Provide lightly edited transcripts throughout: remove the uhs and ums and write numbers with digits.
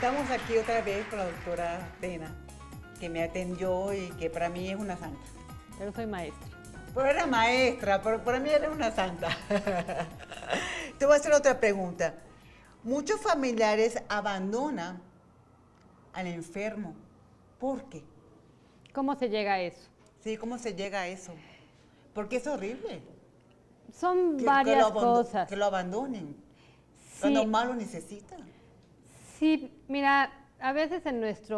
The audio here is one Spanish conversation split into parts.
Estamos aquí otra vez con la doctora Tena, que me atendió y que para mí es una santa. Pero soy maestra. Pero era maestra, pero para mí era una santa. Te voy a hacer otra pregunta. Muchos familiares abandonan al enfermo. ¿Por qué? ¿Cómo se llega a eso? Sí, ¿cómo se llega a eso? Porque es horrible. Son Que varias lo cosas. que lo abandonen. Sí, Cuando más lo necesita. sí, mira, a veces en nuestra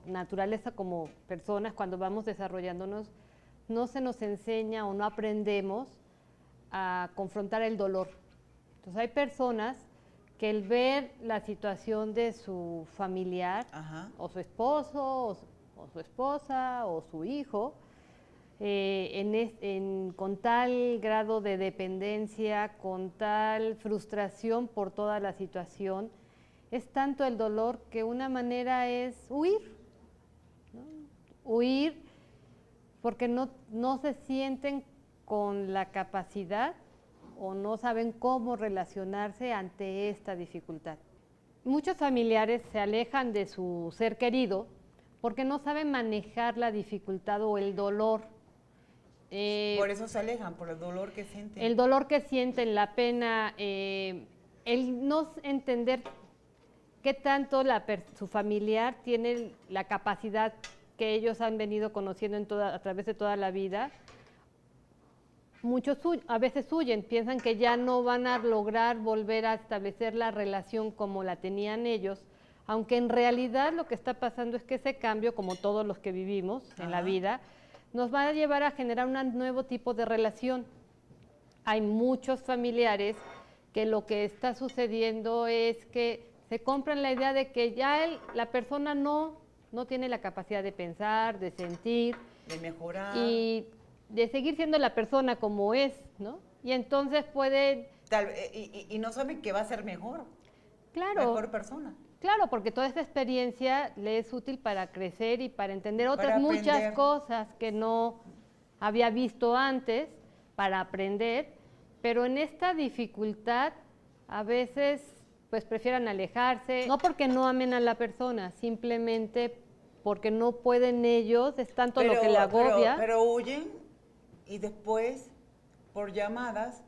naturaleza como personas, cuando vamos desarrollándonos, no se nos enseña o no aprendemos a confrontar el dolor. Entonces hay personas que el ver la situación de su familiar, Ajá. o su esposo, o su esposa, o su hijo, con tal grado de dependencia, con tal frustración por toda la situación, es tanto el dolor que una manera es huir, ¿no? Huir porque no se sienten con la capacidad o no saben cómo relacionarse ante esta dificultad. Muchos familiares se alejan de su ser querido porque no saben manejar la dificultad o el dolor. Por eso se alejan, por el dolor que sienten. El dolor que sienten, la pena, el no entender qué tanto su familiar tiene la capacidad que ellos han venido conociendo a través de toda la vida. Muchos a veces huyen, piensan que ya no van a lograr volver a establecer la relación como la tenían ellos, aunque en realidad lo que está pasando es que ese cambio, como todos los que vivimos en la vida, nos va a llevar a generar un nuevo tipo de relación. Hay muchos familiares que lo que está sucediendo es que se compran la idea de que ya la persona no tiene la capacidad de pensar, de sentir, de mejorar y de seguir siendo la persona como es, ¿no? Y entonces puede... y no saben que va a ser mejor. Claro. Mejor persona. Claro, porque toda esa experiencia le es útil para crecer y para entender otras Para muchas aprender. cosas que no había visto antes, para aprender, pero en esta dificultad a veces pues prefieren alejarse, no porque no amen a la persona, simplemente porque no pueden ellos, es tanto lo que le agobia. Pero huyen y después, por llamadas,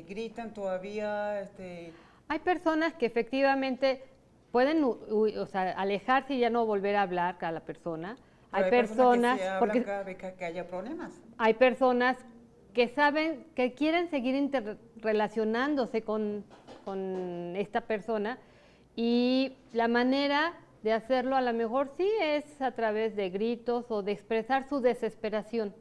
gritan todavía, Hay personas que efectivamente pueden alejarse y ya no volver a hablar a la persona. Hay personas que se hablan cada vez que haya problemas. Hay personas que saben, que quieren seguir relacionándose con esta persona, y la manera de hacerlo a lo mejor sí es a través de gritos o de expresar su desesperación.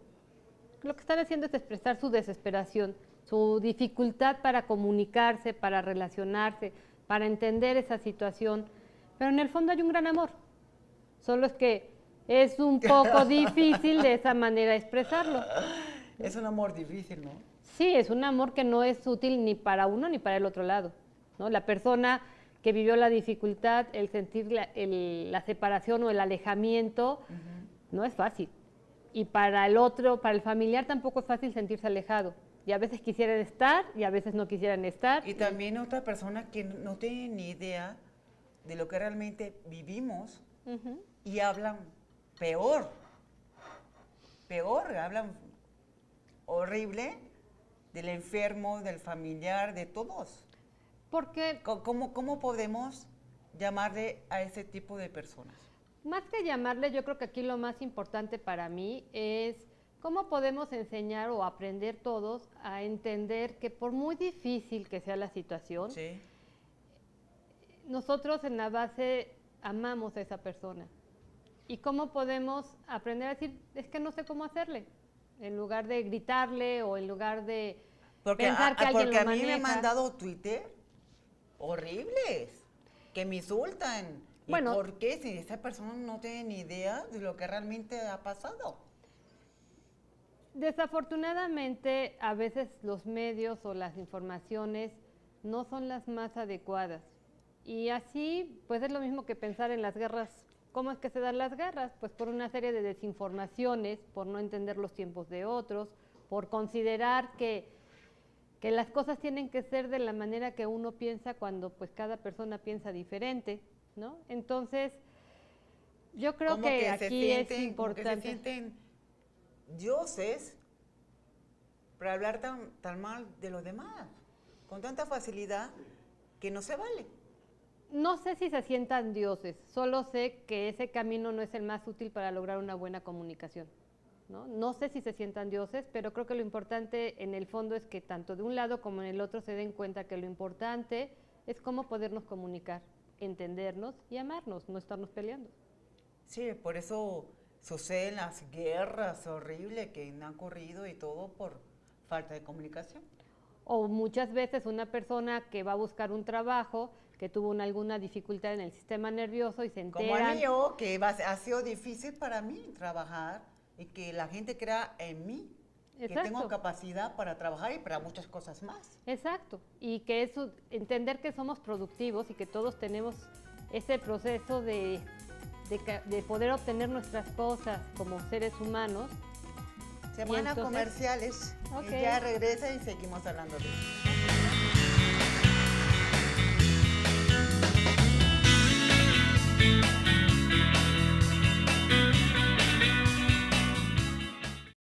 Lo que están haciendo es expresar su desesperación, su dificultad para comunicarse, para relacionarse, para entender esa situación, pero en el fondo hay un gran amor, solo es que es un poco difícil de esa manera expresarlo. Es un amor difícil, ¿no? Sí, es un amor que no es útil ni para uno ni para el otro lado, ¿no? La persona que vivió la dificultad, el sentir la separación o el alejamiento, no es fácil. Y para el otro, para el familiar, tampoco es fácil sentirse alejado. Y a veces quisieran estar y a veces no quisieran estar. Y también otra persona que no tiene ni idea de lo que realmente vivimos y hablan peor, hablan horrible del enfermo, del familiar, de todos. Porque ¿Cómo podemos llamarle a ese tipo de personas? más que llamarle, yo creo que aquí lo más importante para mí es cómo podemos enseñar o aprender todos a entender que por muy difícil que sea la situación, Sí. nosotros en la base amamos a esa persona. ¿Y cómo podemos aprender a decir, es que no sé cómo hacerle? En lugar de gritarle o en lugar de pensar que alguien lo maneja. Porque a mí me han mandado Twitter horribles, que me insultan. Bueno, ¿y por qué? Si esa persona no tiene ni idea de lo que realmente ha pasado. desafortunadamente, a veces los medios o las informaciones no son las más adecuadas. Y así, pues es lo mismo que pensar en las guerras. ¿Cómo es que se dan las guerras? Pues por una serie de desinformaciones, por no entender los tiempos de otros, por considerar que que las cosas tienen que ser de la manera que uno piensa cuando pues cada persona piensa diferente, ¿no? Entonces, yo creo Como que se aquí es sienten, como que se importante. sienten dioses para hablar tan mal de los demás, con tanta facilidad que no se vale. No sé si se sientan dioses, solo sé que ese camino no es el más útil para lograr una buena comunicación, ¿no? No sé si se sientan dioses, pero creo que lo importante en el fondo es que tanto de un lado como en el otro se den cuenta que lo importante es cómo podernos comunicar, entendernos y amarnos, no estarnos peleando. Sí, por eso suceden las guerras horribles que han ocurrido y todo por falta de comunicación. O muchas veces una persona que va a buscar un trabajo, que tuvo alguna dificultad en el sistema nervioso y se Como el enteran. mío, que ha sido difícil para mí trabajar y que la gente crea en mí, que tengo Exacto. capacidad para trabajar y para muchas cosas más. Exacto, y que eso, entender que somos productivos y que todos tenemos ese proceso de poder obtener nuestras cosas como seres humanos. Semana entonces- comerciales. Ok. Y ya regresa y seguimos hablando de eso.